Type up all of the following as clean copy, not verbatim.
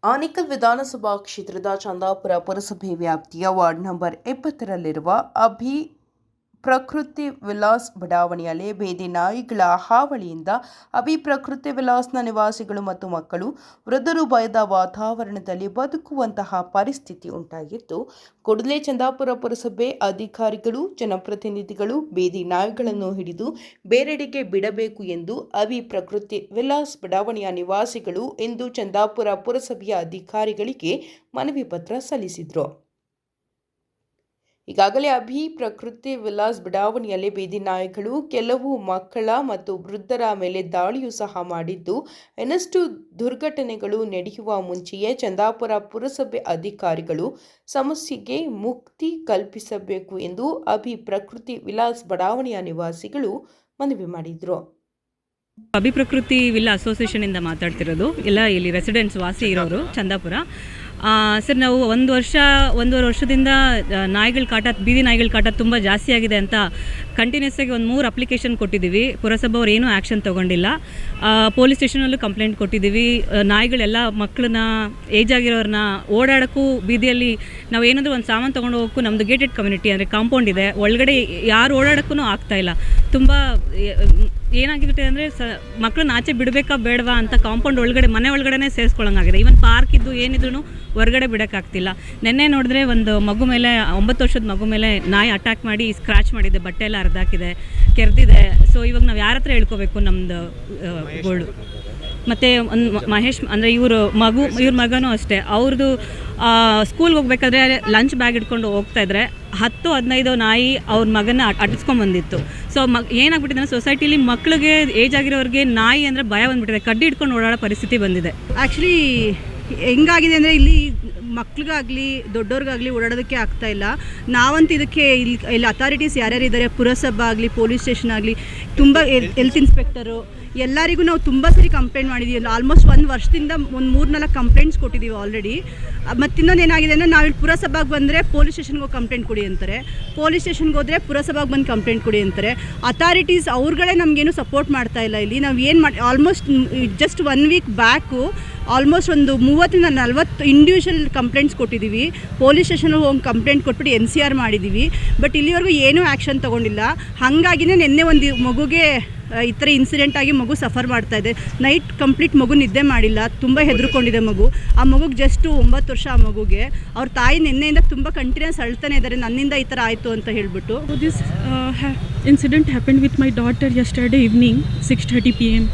ಆನೇಕಲ್ ವಿಧಾನಸಭಾ ಕ್ಷೇತ್ರದ ಚಂದಾಪುರ ಪುರಸಭೆ ವ್ಯಾಪ್ತಿಯ ವಾರ್ಡ್ ನಂಬರ್ 70ರಲ್ಲಿರುವ ಪ್ರಕೃತಿ ವಿಲಾಸ್ ಬಡಾವಣೆಯಲ್ಲಿ ಬೀದಿ ನಾಯಿಗಳ ಹಾವಳಿಯಿಂದ ಪ್ರಕೃತಿ ವಿಲಾಸ್ನ ನಿವಾಸಿಗಳು ಮತ್ತು ಮಕ್ಕಳು ವೃದ್ಧರು ಭಯದ ವಾತಾವರಣದಲ್ಲಿ ಬದುಕುವಂತಹ ಪರಿಸ್ಥಿತಿ ಉಂಟಾಗಿದ್ದು, ಕೂಡಲೇ ಚಂದಾಪುರ ಪುರಸಭೆ ಅಧಿಕಾರಿಗಳು, ಜನಪ್ರತಿನಿಧಿಗಳು ಬೀದಿ ನಾಯಿಗಳನ್ನು ಹಿಡಿದು ಬೇರೆಡೆಗೆ ಬಿಡಬೇಕು ಎಂದು ಪ್ರಕೃತಿ ವಿಲಾಸ್ ಬಡಾವಣೆಯ ನಿವಾಸಿಗಳು ಇಂದು ಚಂದಾಪುರ ಪುರಸಭೆಯ ಅಧಿಕಾರಿಗಳಿಗೆ ಮನವಿ ಪತ್ರ ಸಲ್ಲಿಸಿದರು. ಈಗಾಗಲೇ ಪ್ರಕೃತಿ ವಿಲಾಸ್ ಬಡಾವಣೆಯಲ್ಲಿ ಬೀದಿ ನಾಯಿಗಳು ಕೆಲವು ಮಕ್ಕಳ ಮತ್ತು ವೃದ್ಧರ ಮೇಲೆ ದಾಳಿಯೂ ಸಹ ಮಾಡಿದ್ದು, ಇನ್ನಷ್ಟು ದುರ್ಘಟನೆಗಳು ನಡೆಯುವ ಮುಂಚೆಯೇ ಚಂದಾಪುರ ಪುರಸಭೆ ಅಧಿಕಾರಿಗಳು ಸಮಸ್ಯೆಗೆ ಮುಕ್ತಿ ಕಲ್ಪಿಸಬೇಕು ಎಂದು ಪ್ರಕೃತಿ ವಿಲಾಸ್ ಬಡಾವಣೆಯ ನಿವಾಸಿಗಳು ಮನವಿ ಮಾಡಿದರು. ಪ್ರಕೃತಿ ವಿಲ್ಲಾ ಅಸೋಸಿಯೇಷನ್ ಇಂದ ಮಾತಾಡ್ತಿರೋದು. ಎಲ್ಲ ಇಲ್ಲಿ ರೆಸಿಡೆಂಟ್ಸ್ ವಾಸಿ ಇರೋರು ಚಂದಾಪುರ. ಸರ್, ನಾವು ಒಂದೂವರೆ ವರ್ಷದಿಂದ ಬೀದಿ ನಾಯಿಗಳ ಕಾಟ ತುಂಬ ಜಾಸ್ತಿ ಆಗಿದೆ ಅಂತ ಕಂಟಿನ್ಯೂಸ್ ಆಗಿ 3 ಅಪ್ಲಿಕೇಶನ್ ಕೊಟ್ಟಿದ್ದೀವಿ. ಪುರಸಭೆಯವ್ರು ಏನೂ ಆ್ಯಕ್ಷನ್ ತೊಗೊಂಡಿಲ್ಲ. ಪೊಲೀಸ್ ಸ್ಟೇಷನಲ್ಲೂ ಕಂಪ್ಲೇಂಟ್ ಕೊಟ್ಟಿದ್ದೀವಿ. ನಾಯಿಗಳೆಲ್ಲ ಮಕ್ಕಳನ್ನ, ಏಜ್ ಆಗಿರೋರನ್ನ ಓಡಾಡೋಕ್ಕೂ, ಬೀದಿಯಲ್ಲಿ ನಾವು ಏನಾದರೂ ಒಂದು ಸಾಮಾನು ತೊಗೊಂಡು ಹೋಗೋಕ್ಕೂ, ನಮ್ಮದು ಗೇಟೆಡ್ ಕಮ್ಯುನಿಟಿ ಅಂದರೆ ಕಾಂಪೌಂಡ್ ಇದೆ, ಒಳಗಡೆ ಯಾರು ಓಡಾಡೋಕ್ಕೂ ಆಗ್ತಾಯಿಲ್ಲ. ತುಂಬ ಏನಾಗಿದೆ ಅಂದರೆ ಮಕ್ಕಳನ್ನ ಆಚೆ ಬಿಡಬೇಕಾ ಬೇಡವಾ ಅಂತ ಕಾಂಪೌಂಡ್ ಒಳಗಡೆ, ಮನೆ ಒಳಗಡೆ ಸೇರಿಸ್ಕೊಳ್ಳೋಂಗಾಗಿದೆ. ಈವನ್ ಪಾರ್ಕ್ ಇದ್ದು ಏನಿದ್ರು ಹೊರಗಡೆ ಬಿಡೋಕ್ಕಾಗ್ತಿಲ್ಲ. ನೆನ್ನೆ ನೋಡಿದ್ರೆ ಒಂದು ಮಗು ಮೇಲೆ, 9 ವರ್ಷದ ಮಗು ಮೇಲೆ ನಾಯಿ ಅಟ್ಯಾಕ್ ಮಾಡಿ ಸ್ಕ್ರ್ಯಾಚ್ ಮಾಡಿದೆ, ಬಟ್ಟೆ ಎಲ್ಲ ಹರಿದಾಕಿದೆ, ಕೆರೆದಿದೆ. ಸೊ ಇವಾಗ ನಾವು ಯಾರ ಹತ್ರ ಹೇಳ್ಕೋಬೇಕು ನಮ್ಮದು ಗೋಲ್ಡು? ಮತ್ತು ಒಂದು ಮಹೇಶ್ ಅಂದರೆ ಇವ್ರ ಮಗನೂ ಅಷ್ಟೇ. ಅವ್ರದ್ದು ಸ್ಕೂಲ್ಗೆ ಹೋಗ್ಬೇಕಾದ್ರೆ ಲಂಚ್ ಬ್ಯಾಗ್ ಇಟ್ಕೊಂಡು ಹೋಗ್ತಾಯಿದ್ರೆ 10-15 ನಾಯಿ ಅವ್ರ ಮಗನ ಅಟ್ಟಿಸ್ಕೊಂಡ್ಬಂದಿತ್ತು. ಸೊ ಏನಾಗ್ಬಿಟ್ಟಿದೆ ಅಂದರೆ ಸೊಸೈಟಿಲಿ ಮಕ್ಳಿಗೆ, ಏಜ್ ಆಗಿರೋರಿಗೆ ನಾಯಿ ಅಂದರೆ ಭಯ ಬಂದುಬಿಟ್ಟಿದೆ. ಕಡ್ಡಿ ಇಟ್ಕೊಂಡು ಓಡಾಡೋ ಪರಿಸ್ಥಿತಿ ಬಂದಿದೆ. ಆ್ಯಕ್ಚುಲಿ ಹೆಂಗಾಗಿದೆ ಅಂದರೆ ಇಲ್ಲಿ ಮಕ್ಳಿಗಾಗಲಿ ದೊಡ್ಡವ್ರಿಗಾಗಲಿ ಓಡಾಡೋದಕ್ಕೆ ಆಗ್ತಾಯಿಲ್ಲ. ನಾವಂತೂ ಇದಕ್ಕೆ ಇಲ್ಲಿ ಅಥಾರಿಟೀಸ್ ಯಾರ್ಯಾರು ಇದ್ದಾರೆ, ಪುರಸಭಾ ಆಗಲಿ, ಪೊಲೀಸ್ ಸ್ಟೇಷನ್ ಆಗಲಿ, ತುಂಬ ಹೆಲ್ತ್ ಇನ್ಸ್ಪೆಕ್ಟರು, ಎಲ್ಲರಿಗೂ ನಾವು ತುಂಬ ಸರಿ ಕಂಪ್ಲೇಂಟ್ ಮಾಡಿದ್ದೀವಿ. ಆಲ್ಮೋಸ್ಟ್ 1 ವರ್ಷದಿಂದ ಒಂದು 3-4 ಕಂಪ್ಲೇಂಟ್ಸ್ ಕೊಟ್ಟಿದ್ದೀವಿ ಆಲ್ರೆಡಿ. ಮತ್ತು ಇನ್ನೊಂದು ಏನಾಗಿದೆ ಅಂದರೆ, ನಾವಿಲ್ಲಿ ಪುರಸಭೆಗೆ ಬಂದರೆ ಪೊಲೀಸ್ ಸ್ಟೇಷನ್ಗೆ ಹೋಗಿ ಕಂಪ್ಲೇಂಟ್ ಕೊಡಿ ಅಂತಾರೆ, ಪೊಲೀಸ್ ಸ್ಟೇಷನ್ಗೆ ಹೋದರೆ ಪುರಸಭೆಗೆ ಬಂದು ಕಂಪ್ಲೇಂಟ್ ಕೊಡಿ ಅಂತಾರೆ. ಅಥಾರಿಟೀಸ್ ಅವ್ರುಗಳೇ ನಮಗೇನು ಸಪೋರ್ಟ್ ಮಾಡ್ತಾಯಿಲ್ಲ. ಇಲ್ಲಿ ನಾವು ಏನು almost just 1 week back almost ಒಂದು 30-40 ಇಂಡಿವಿಜುವಲ್ ಕಂಪ್ಲೇಂಟ್ಸ್ ಕೊಟ್ಟಿದ್ದೀವಿ. ಪೊಲೀಸ್ ಸ್ಟೇಷನ್ಗೆ ಹೋಗಿ ಕಂಪ್ಲೇಂಟ್ ಕೊಟ್ಬಿಟ್ಟು NCR ಮಾಡಿದ್ದೀವಿ. ಬಟ್ ಇಲ್ಲಿವರೆಗೂ ಏನೂ ಆ್ಯಕ್ಷನ್ ತೊಗೊಂಡಿಲ್ಲ. ಹಾಗಾಗಿನೇ ನಿನ್ನೆ ಒಂದು ಮಗುಗೆ ಈ ಥರ ಇನ್ಸಿಡೆಂಟ್ ಆಗಿ ಮಗು ಸಫರ್ ಮಾಡ್ತಾಯಿದೆ. ನೈಟ್ ಕಂಪ್ಲೀಟ್ ಮಗು ನಿದ್ದೆ ಮಾಡಿಲ್ಲ, ತುಂಬ ಹೆದರ್ಕೊಂಡಿದೆ ಮಗು. ಆ ಮಗುಗೆ ಜಸ್ಟ್ 9 ವರ್ಷ. ಆ ಮಗುಗೆ ಅವ್ರ ತಾಯಿ ನಿನ್ನೆಯಿಂದ ತುಂಬ ಕಂಟಿನ್ಯೂಸ್ ಅಳ್ತಾನೆ ಇದ್ದಾರೆ, ನನ್ನಿಂದ ಈ ಥರ ಆಯಿತು ಅಂತ ಹೇಳಿಬಿಟ್ಟು. This incident happened with my daughter yesterday evening 6:30 PM.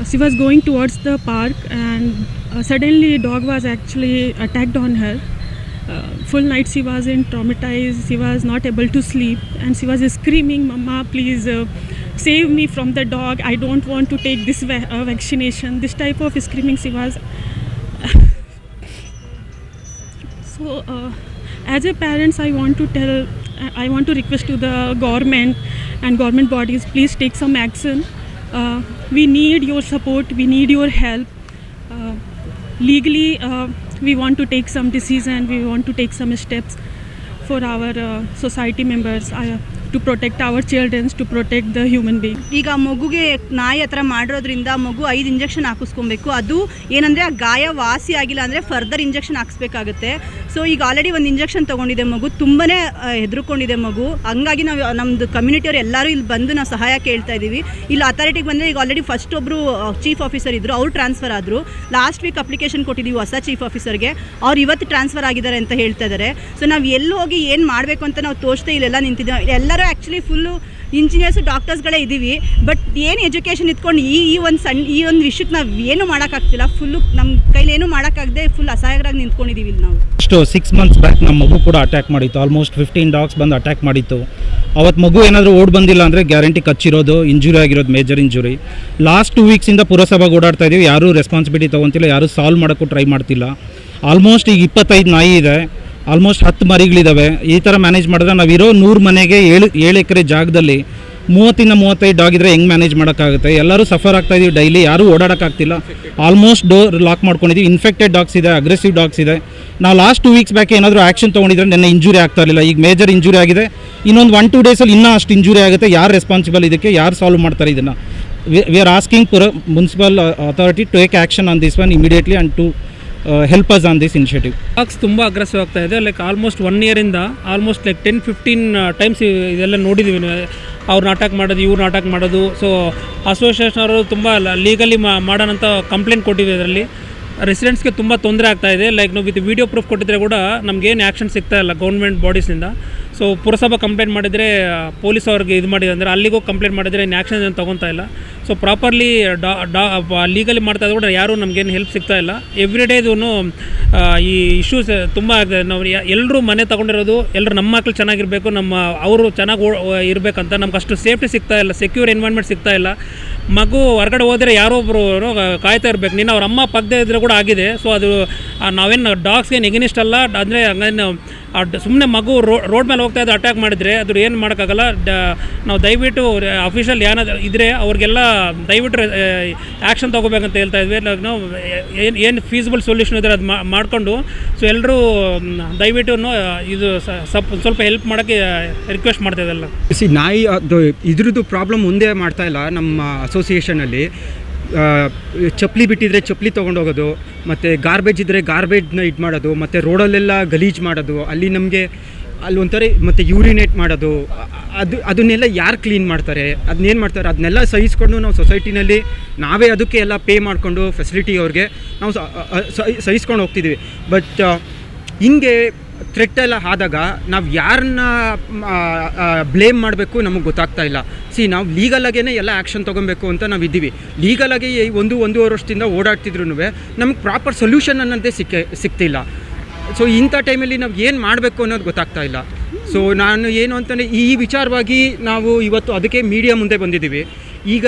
She was going towards the park and suddenly a dog was actually attacked on her. Full night she was traumatized, she was not able to sleep and she was screaming, "Mama, please save me from the dog, I don't want to take this vaccination." This type of screaming she was. So as a parents, I want to request to the government and government bodies, please take some action. We need your support, we need your help. Legally we want to take some decision, we want to take some steps for our society members to protect our children, to protect the human being. ಈಗ ಮಗುಗೆ ನಾಯಿ ಹತ್ರ ಮಾಡಿರೋದ್ರಿಂದ ಮಗು 5 injection ಹಾಕಿಸ್ಕೊಬೇಕು. ಅದು ಏನಂದರೆ ಆ ಗಾಯ ವಾಸಿ ಆಗಿಲ್ಲ ಅಂದರೆ ಫರ್ದರ್ ಇಂಜೆಕ್ಷನ್ ಹಾಕಿಸ್ಬೇಕಾಗುತ್ತೆ. ಸೊ ಈಗ ಆಲ್ರೆಡಿ ಒಂದು ಇಂಜೆಕ್ಷನ್ ತೊಗೊಂಡಿದೆ ಮಗು, ತುಂಬಾ ಹೆದರ್ಕೊಂಡಿದೆ ಮಗು. ಹಂಗಾಗಿ ನಾವು ನಮ್ಮದು ಕಮ್ಯುನಿಟಿಯವ್ರು ಎಲ್ಲರೂ ಇಲ್ಲಿ ಬಂದು ನಾವು ಸಹಾಯ ಕೇಳ್ತಾ ಇದ್ದೀವಿ. ಇಲ್ಲಿ ಅಥಾರಿಟಿಗೆ ಬಂದರೆ ಈಗ ಆಲ್ರೆಡಿ ಫಸ್ಟ್ ಒಬ್ಬರು ಚೀಫ್ ಆಫೀಸರ್ ಇದ್ದರು, ಅವ್ರು ಟ್ರಾನ್ಸ್ಫರ್ ಆದರು. ಲಾಸ್ಟ್ ವೀಕ್ ಅಪ್ಲಿಕೇಶನ್ ಕೊಟ್ಟಿದ್ದೀವಿ ಹೊಸ ಚೀಫ್ ಆಫೀಸರ್ಗೆ, ಅವ್ರು ಇವತ್ತು ಟ್ರಾನ್ಸ್ಫರ್ ಆಗಿದ್ದಾರೆ ಅಂತ ಹೇಳ್ತಾ ಇದ್ದಾರೆ. ಸೊ ನಾವು ಎಲ್ಲಿ ಹೋಗಿ ಏನು ಮಾಡಬೇಕು ಅಂತ ನಾವು ತೋರಿಸ್ತಾ ಇಲ್ಲೆಲ್ಲ ನಿಂತಿದ್ದೀವಿ. ಎಲ್ಲರೂ ಆ್ಯಕ್ಚುಲಿ ಫುಲ್ಲು ಇಂಜಿನಿಯರ್ಸು ಡಾಕ್ಟರ್ಸ್ಗಳೇ ಇದ್ದೀವಿ. ಬಟ್ ಏನು ಎಜುಕೇಷನ್ ಇಟ್ಕೊಂಡು ಈ ಒಂದು ವಿಷಯಕ್ಕೆ ನಾವು ಏನು ಮಾಡೋಕ್ಕಾಗ್ತಿಲ್ಲ. ಫುಲ್ಲು ನಮ್ಮ ಕೈಲಿ ಏನು ಮಾಡೋಕ್ಕಾಗದೆ ಫುಲ್ ಅಸಹಾಯಕರಾಗಿ ನಿಂತ್ಕೊಂಡಿದ್ದೀವಿ ಇಲ್ಲಿ ನಾವು. 6 months ಬ್ಯಾಕ್ ನಮ್ಮ ಮಗು ಕೂಡ ಅಟ್ಯಾಕ್ ಮಾಡಿತ್ತು. ಆಲ್ಮೋಸ್ಟ್ 15 ಡಾಗ್ಸ್ ಬಂದು ಅಟ್ಯಾಕ್ ಮಾಡಿತ್ತು. ಅವತ್ತು ಮಗು ಏನಾದರೂ ಓಡ್ ಬಂದಿಲ್ಲ ಅಂದರೆ ಗ್ಯಾರಂಟಿ ಕಚ್ಚಿರೋದು, ಇಂಜುರಿ ಆಗಿರೋದು, ಮೇಜರ್ ಇಂಜುರಿ. ಲಾಸ್ಟ್ 2 ವೀಕ್ಸಿಂದ ಪುರಸಭೆಗೆ ಓಡಾಡ್ತಾ ಇದ್ದೀವಿ, ಯಾರೂ ರೆಸ್ಪಾನ್ಸಿಬಿಲಿಟಿ ತೊಗೊತಿಲ್ಲ, ಯಾರೂ ಸಾಲ್ವ್ ಮಾಡೋಕ್ಕೂ ಟ್ರೈ ಮಾಡ್ತಿಲ್ಲ. ಆಲ್ಮೋಸ್ಟ್ ಈಗ 25 ನಾಯಿ ಇದೆ, ಆಲ್ಮೋಸ್ಟ್ 10 ಮರಿಗಳಿದ್ದಾವೆ. ಈ ಥರ ಮ್ಯಾನೇಜ್ ಮಾಡಿದ್ರೆ ನಾವಿರೋ 100 ಮನೆಗೆ 7 ಎಕರೆ ಜಾಗದಲ್ಲಿ 30-35 ಡಾಗ್ ಇದ್ದರೆ ಹೆಂಗೆ ಮ್ಯಾನೇಜ್ ಮಾಡೋಕ್ಕಾಗುತ್ತೆ? ಎಲ್ಲರೂ ಸಫರ್ ಆಗ್ತಾಯಿದ್ದೀವಿ ಡೈಲಿ, ಯಾರೂ ಓಡಾಡೋಕ್ಕಾಗ್ತಿಲ್ಲ. ಆಲ್ಮೋಸ್ಟ್ ಡೋರ್ ಲಾಕ್ ಮಾಡ್ಕೊಂಡಿದ್ದೀವಿ. ಇನ್ಫೆಕ್ಟೆಡ್ ಡಾಗ್ಸ್ ಇದೆ, ಅಗ್ರೆಸಿವ್ ಡಾಗ್ಸ್ ಇದೆ. ನಾವು ಲಾಸ್ಟ್ 2 ವೀಕ್ಸ್ ಬ್ಯಾಕ್ ಏನಾದರೂ ಆ್ಯಕ್ಷನ್ ತೊಗೊಂಡಿದ್ರೆ ನೆನ್ನೆ ಇಂಜುರಿ ಆಗ್ತಾ ಇರಲಿಲ್ಲ. ಈಗ ಮೇಜರ್ ಇಂಜುರಿ ಆಗಿದೆ. ಇನ್ನೊಂದು 1-2 ಡೇಸಲ್ಲಿ ಇನ್ನೂ ಅಷ್ಟು ಇಂಜುರಿ ಆಗುತ್ತೆ. ಯಾರು ರೆಸ್ಪಾನ್ಸಿಬಲ್ ಇದಕ್ಕೆ? ಯಾರು ಸಾಲ್ವ್ ಮಾಡ್ತಾರೆ ಇದನ್ನು? We are asking municipal authority to take action on this one immediately and to help us on this initiative. Dogs ತುಂಬ ಅಗ್ರೆಸಿವ್ ಆಗ್ತಾ ಇದೆ. ಲೈಕ್ ಆಲ್ಮೋಸ್ಟ್ 1 ಇಯರಿಂದ ಆಲ್ಮೋಸ್ಟ್ ಲೈಕ್ 10-15 ಟೈಮ್ಸ್ ಇದೆಲ್ಲ ನೋಡಿದ್ದೀವಿ. ಅವ್ರನ್ನ ಅಟ್ಯಾಕ್ ಮಾಡೋದು, ಇವ್ರನ್ನ ಅಟ್ಯಾಕ್ ಮಾಡೋದು. ಸೊ ಅಸೋಸಿಯೇಷನ್ ಅವರು ತುಂಬ ಲೀಗಲಿ ಮಾಡೋಣಂತ ಕಂಪ್ಲೇಂಟ್ ಕೊಟ್ಟಿದೆ. ಇದರಲ್ಲಿ ರೆಸಿಡೆಂಟ್ಸ್ಗೆ ತುಂಬ ತೊಂದರೆ ಆಗ್ತಾಯಿದೆ. ಲೈಕ್ ನಾವು ವಿತ್ ವಿಡಿಯೋ ಪ್ರೂಫ್ ಕೊಟ್ಟಿದ್ರೆ ಕೂಡ ನಮಗೇನು ಆ್ಯಕ್ಷನ್ ಸಿಗ್ತಾ ಇಲ್ಲ ಗೌರ್ಮೆಂಟ್ ಬಾಡೀಸಿಂದ. ಸೊ ಪುರಸಭಾ ಕಂಪ್ಲೇಂಟ್ ಮಾಡಿದರೆ ಪೊಲೀಸ್ ಅವ್ರಿಗೆ ಇದು ಮಾಡಿದೆ ಅಂದರೆ ಅಲ್ಲಿಗೂ ಕಂಪ್ಲೇಂಟ್ ಮಾಡಿದರೆ ಏನು ಆ್ಯಕ್ಷನ್ ಏನು ತೊಗೊತಾ ಇಲ್ಲ. ಸೊ ಪ್ರಾಪರ್ಲಿ ಲೀಗಲಿ ಮಾಡ್ತಾ ಇದ್ರೂ ಕೂಡ ಯಾರೂ ನಮಗೇನು ಹೆಲ್ಪ್ ಸಿಗ್ತಾ ಇಲ್ಲ. ಎವ್ರಿ ಡೇ ಇದೂ ಈ ಇಶ್ಯೂಸ್ ತುಂಬ ಆಗಿದೆ. ನಾವು ಎಲ್ಲರೂ ಮನೆ ತೊಗೊಂಡಿರೋದು ಎಲ್ಲರೂ ನಮ್ಮ ಮಕ್ಕಳು ಚೆನ್ನಾಗಿರಬೇಕು, ಅವರು ಚೆನ್ನಾಗಿ ಇರಬೇಕಂತ ನಮ್ಗೆ ಅಷ್ಟು ಸೇಫ್ಟಿ ಸಿಗ್ತಾ ಇಲ್ಲ, ಸೆಕ್ಯೂರ್ ಎನ್ವೈರ್ಮೆಂಟ್ ಸಿಗ್ತಾ ಇಲ್ಲ. ಮಗು ಹೊರಗಡೆ ಹೋದರೆ ಯಾರೋ ಒಬ್ಬರು ಕಾಯ್ತಾ ಇರಬೇಕು. ನೀನು ಅವ್ರ ಅಮ್ಮ ಪಕ್ಕದೇ ಇದ್ದರೆ ಕೂಡ ಆಗಿದೆ. ಸೊ ಅದು ನಾವೇನು ಡಾಗ್ಸ್ಗೆ ಎಗನಿಸ್ಟ್ ಅಲ್ಲ. ಅಂದರೆ ಹಂಗೇನು ಸುಮ್ಮನೆ ಮಗು ರೋಡ್ ಮೇಲೆ ಹೋಗ್ತಾ ಇದ್ದು ಅಟ್ಯಾಕ್ ಮಾಡಿದರೆ ಅದು ಏನು ಮಾಡೋಕ್ಕಾಗಲ್ಲ. ನಾವು ದಯವಿಟ್ಟು ಅಫಿಷಿಯಲ್ ಏನಾದ್ರು ಇದ್ದರೆ ಅವ್ರಿಗೆಲ್ಲ ದಯವಿಟ್ಟು ಆ್ಯಕ್ಷನ್ ತೊಗೋಬೇಕಂತ ಹೇಳ್ತಾ ಇದ್ವಿ. ನಾವು ಏನು ಫೀಸಿಬಲ್ ಸೊಲ್ಯೂಷನ್ ಇದ್ದರೆ ಅದು ಮಾಡಿಕೊಂಡು ಸೊ ಎಲ್ಲರೂ ದಯವಿಟ್ಟು ಇದು ಸ್ವಲ್ಪ ಹೆಲ್ಪ್ ಮಾಡೋಕ್ಕೆ ರಿಕ್ವೆಸ್ಟ್ ಮಾಡ್ತಾ ಇದ್ದಲ್ಲ. ನಾಯಿ ಅದು ಇದ್ರದ್ದು ಪ್ರಾಬ್ಲಮ್ ಮುಂದೆ ಮಾಡ್ತಾ ಇಲ್ಲ ನಮ್ಮ ಅಸೋಸಿಯೇಷನಲ್ಲಿ. ಚಪ್ಪಲಿ ಬಿಟ್ಟಿದ್ರೆ ಚಪ್ಪಲಿ ತೊಗೊಂಡೋಗೋದು, ಮತ್ತು ಗಾರ್ಬೇಜ್ ಇದ್ದರೆ ಗಾರ್ಬೇಜ್ನ ಇದು ಮಾಡೋದು, ಮತ್ತು ರೋಡಲ್ಲೆಲ್ಲ ಗಲೀಜು ಮಾಡೋದು, ಅಲ್ಲಿ ನಮಗೆ ಅಲ್ಲಿ ಒಂಥರ ಮತ್ತು ಯೂರಿನೇಟ್ ಮಾಡೋದು, ಅದನ್ನೆಲ್ಲ ಯಾರು ಕ್ಲೀನ್ ಮಾಡ್ತಾರೆ, ಅದನ್ನೇನು ಮಾಡ್ತಾರೆ, ಅದನ್ನೆಲ್ಲ ಸಹಿಸ್ಕೊಂಡು ನಾವು ಸೊಸೈಟಿನಲ್ಲಿ ನಾವೇ ಅದಕ್ಕೆ ಎಲ್ಲ ಪೇ ಮಾಡಿಕೊಂಡು ಫೆಸಿಲಿಟಿ ಅವ್ರಿಗೆ ನಾವು ಸಹಿಸ್ಕೊಂಡು ಹೋಗ್ತಿದ್ವಿ. ಬಟ್ ಹಿಂಗೆ ಥ್ರೆಟ್ ಎಲ್ಲ ಆದಾಗ ನಾವು ಯಾರನ್ನ ಬ್ಲೇಮ್ ಮಾಡಬೇಕು ನಮಗೆ ಗೊತ್ತಾಗ್ತಾ ಇಲ್ಲ. ನಾವು ಲೀಗಲಾಗೇ ಎಲ್ಲ ಆ್ಯಕ್ಷನ್ ತೊಗೊಬೇಕು ಅಂತ ನಾವು ಇದ್ದೀವಿ. ಲೀಗಲಾಗಿ 1-1.5 ವರ್ಷದಿಂದ ಓಡಾಡ್ತಿದ್ರು ನಮಗೆ ಪ್ರಾಪರ್ ಸೊಲ್ಯೂಷನ್ ಅನ್ನೋದೇ ಸಿಗ್ತಿಲ್ಲ. ಸೊ ಇಂಥ ಟೈಮಲ್ಲಿ ನಾವು ಏನು ಮಾಡಬೇಕು ಅನ್ನೋದು ಗೊತ್ತಾಗ್ತಾ ಇಲ್ಲ. ಸೊ ನಾನು ಏನು ಅಂತಂದರೆ ಈ ವಿಚಾರವಾಗಿ ನಾವು ಇವತ್ತು ಅದಕ್ಕೆ ಮೀಡಿಯಾ ಮುಂದೆ ಬಂದಿದ್ದೀವಿ. ಈಗ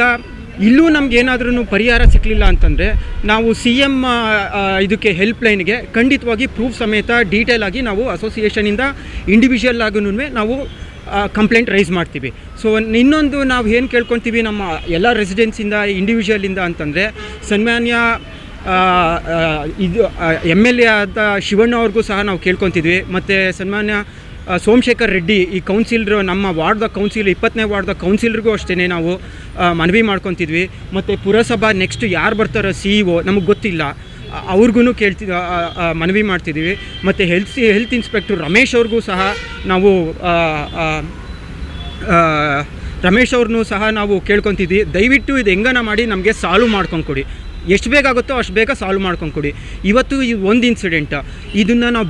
ಇಲ್ಲೂ ನಮಗೇನಾದ್ರೂ ಪರಿಹಾರ ಸಿಕ್ಕಲಿಲ್ಲ ಅಂತಂದರೆ ನಾವು CM ಇದಕ್ಕೆ ಹೆಲ್ಪ್ಲೈನ್ಗೆ ಖಂಡಿತವಾಗಿ ಪ್ರೂಫ್ ಸಮೇತ ಡೀಟೇಲ್ ಆಗಿ ನಾವು ಅಸೋಸಿಯೇಷನಿಂದ ಇಂಡಿವಿಜುವಲ್ ಆಗೂ ನಾವು ಕಂಪ್ಲೇಂಟ್ ರೈಸ್ ಮಾಡ್ತೀವಿ. ಸೊ ಇನ್ನೊಂದು ನಾವು ಏನು ಕೇಳ್ಕೊತೀವಿ ನಮ್ಮ ಎಲ್ಲ ರೆಸಿಡೆನ್ಸಿಂದ ಇಂಡಿವಿಜುವಲಿಂದ ಅಂತಂದರೆ ಸನ್ಮಾನ್ಯ ಇದು MLA ಆದ ಶಿವಣ್ಣ ಅವ್ರಿಗೂ ಸಹ ನಾವು ಕೇಳ್ಕೊತಿದ್ವಿ. ಮತ್ತು ಸನ್ಮಾನ್ಯ ಸೋಮಶೇಖರ್ ರೆಡ್ಡಿ ಈ ಕೌನ್ಸಿಲರು ನಮ್ಮ ವಾರ್ಡ್ದ ಕೌನ್ಸಿಲ್ 20ನೇ ವಾರ್ಡ್ದ ಕೌನ್ಸಿಲರ್ಗೂ ಅಷ್ಟೇ ನಾವು ಮನವಿ ಮಾಡ್ಕೊತಿದ್ವಿ. ಮತ್ತು ಪುರಸಭಾ ನೆಕ್ಸ್ಟ್ ಯಾರು ಬರ್ತಾರೋ CEO ನಮಗೆ ಗೊತ್ತಿಲ್ಲ, ಅವ್ರಿಗೂ ಮನವಿ ಮಾಡ್ತಿದ್ದೀವಿ. ಮತ್ತು ಹೆಲ್ತ್ ಇನ್ಸ್ಪೆಕ್ಟರ್ ರಮೇಶ್ ಅವ್ರಿಗೂ ಸಹ ನಾವು ರಮೇಶ್ ಅವ್ರನ್ನೂ ಸಹ ನಾವು ಕೇಳ್ಕೊತಿದ್ವಿ. ದಯವಿಟ್ಟು ಇದು ಹೆಂಗನ ಮಾಡಿ ನಮಗೆ ಸಾಲ್ವ್ ಮಾಡ್ಕೊಂಡು ಕೊಡಿ, ಎಷ್ಟು ಬೇಗ ಆಗುತ್ತೋ ಅಷ್ಟು ಬೇಗ ಸಾಲ್ವ್ ಮಾಡ್ಕೊಂಡು ಕೊಡಿ. ಇವತ್ತು ಇದು ಒಂದು ಇನ್ಸಿಡೆಂಟ್, ಇದನ್ನು ನಾವು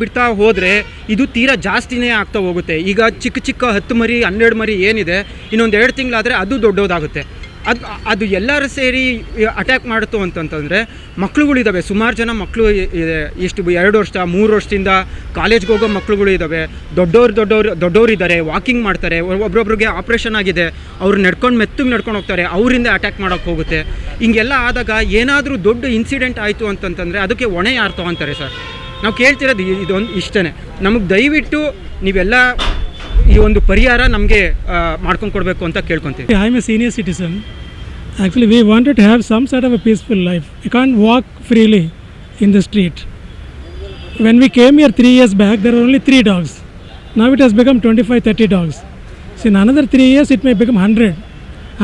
ಬಿಡ್ತಾ ಹೋದರೆ ಇದು ತೀರಾ ಜಾಸ್ತಿನೇ ಆಗ್ತಾ ಹೋಗುತ್ತೆ. ಈಗ ಚಿಕ್ಕ 10 ಮರಿ 12 ಮರಿ ಏನಿದೆ ಇನ್ನೊಂದು 2 ತಿಂಗಳಾದರೆ ಅದು ದೊಡ್ಡದಾಗುತ್ತೆ. ಅದು ಎಲ್ಲರೂ ಸೇರಿ ಅಟ್ಯಾಕ್ ಮಾಡುತ್ತೋ ಅಂತಂತಂದರೆ ಮಕ್ಳುಗಳಿದ್ದಾವೆ, ಸುಮಾರು ಜನ ಮಕ್ಕಳು ಇದೆ. ಎಷ್ಟು 2 ವರ್ಷ 3 ವರ್ಷದಿಂದ ಕಾಲೇಜ್ಗೆ ಹೋಗೋ ಮಕ್ಳುಗಳು ಇದ್ದಾವೆ. ದೊಡ್ಡವರು ಇದ್ದಾರೆ, ವಾಕಿಂಗ್ ಮಾಡ್ತಾರೆ, ಒಬ್ರೊಬ್ರಿಗೆ ಆಪ್ರೇಷನ್ ಆಗಿದೆ, ಅವ್ರು ನಡ್ಕೊಂಡು ಹೋಗ್ತಾರೆ, ಅವರಿಂದ ಅಟ್ಯಾಕ್ ಮಾಡೋಕ್ಕೆ ಹೋಗುತ್ತೆ. ಹಿಂಗೆಲ್ಲ ಆದಾಗ ಏನಾದರೂ ದೊಡ್ಡ ಇನ್ಸಿಡೆಂಟ್ ಆಯಿತು ಅಂತಂತಂದರೆ ಅದಕ್ಕೆ ಹೊಣೆ ಯಾರು ತೊಗೊತಾರೆ ಸರ್? ನಾವು ಕೇಳ್ತಿರೋದು ಇದೊಂದು ಇಷ್ಟೇ. ನಮಗೆ ದಯವಿಟ್ಟು ನೀವೆಲ್ಲ ಈ ಒಂದು ಪರಿಹಾರ ನಮಗೆ ಮಾಡ್ಕೊಂಡು ಕೊಡಬೇಕು ಅಂತ ಕೇಳ್ಕೊತೀವಿ. I am a senior citizen. Actually, we wanted to have some sort of a peaceful life. You can't walk freely in the street. When we came here 3 years back, there were only 3 dogs. Now it has become 25-30 dogs. So in another 3 years, it may become 100.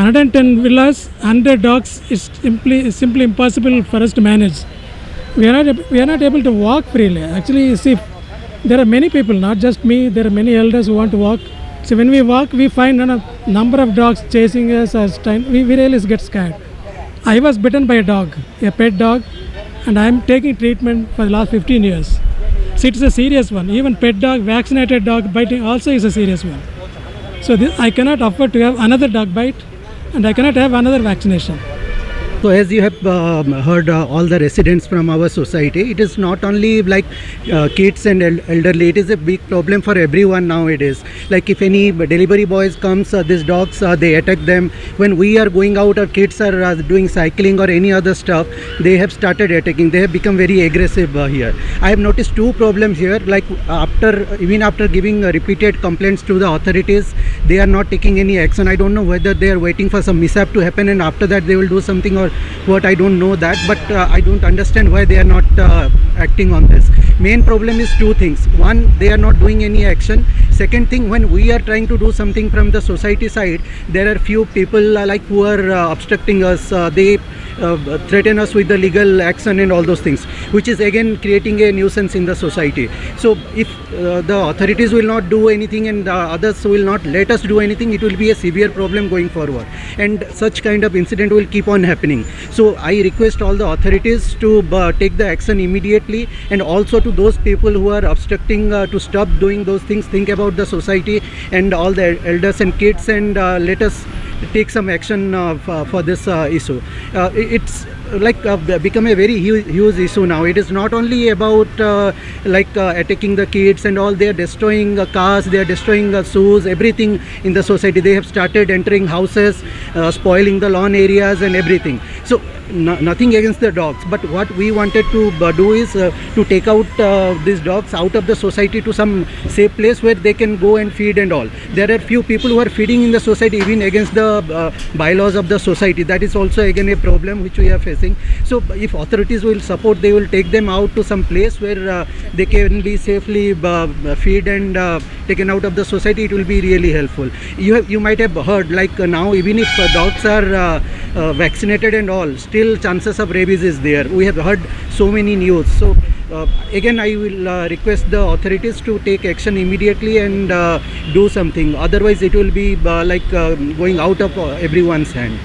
110 villas, 100 dogs is simply impossible for us to manage. We are not able to walk freely. Actually, see, there are many people, not just me, there are many elders who want to walk. So when we walk, we find a number of dogs chasing us. We really get scared. I was bitten by a dog, a pet dog, and I am taking treatment for the last 15 years. So it's a serious one. Even pet dog, vaccinated dog biting also is a serious one. So I cannot afford to have another dog bite, and I cannot have another vaccination. So as you have heard all the residents from our society, it is not only like kids and elderly, it is a big problem for everyone nowadays. Like if any delivery boys comes, these dogs, they attack them. When we are going out, our kids are doing cycling or any other stuff, they have started attacking. They have become very aggressive here. I have noticed 2 problems here, like even after giving repeated complaints to the authorities, they are not taking any action. I don't know whether they are waiting for some mishap to happen and after that they will do something or what, I don't know that, but I don't understand why they are not acting on this. Main problem is two things. One, they are not doing any action. Second thing, when we are trying to do something from the society side, there are few people like who are obstructing us. They threaten us with the legal action and all those things, which is again creating a nuisance in the society. So if the authorities will not do anything and others will not let us do anything, it will be a severe problem going forward, and such kind of incident will keep on happening. So I request all the authorities to take the action immediately, and also to those people who are obstructing to stop doing those things. Think about the society and all the elders and kids, and let us take some action for this issue. It's like become a very huge issue now. It is not only about attacking the kids and all. They are destroying cars, they are destroying shoes, everything in the society. They have started entering houses, spoiling the lawn areas and everything. So nothing against the dogs, but what we wanted to do is to take out these dogs out of the society to some safe place where they can go and feed and all. There are few people who are feeding in the society even against the bylaws of the society. That is also again a problem which we are facing. So if authorities will support, they will take them out to some place where they can be safely feed and taken out of the society. It will be really helpful. You might have heard, like now even if dogs are vaccinated and all, still chances of rabies is there. We have heard so many news. So again I will request the authorities to take action immediately and do something. Otherwise it will be going out of everyone's hand.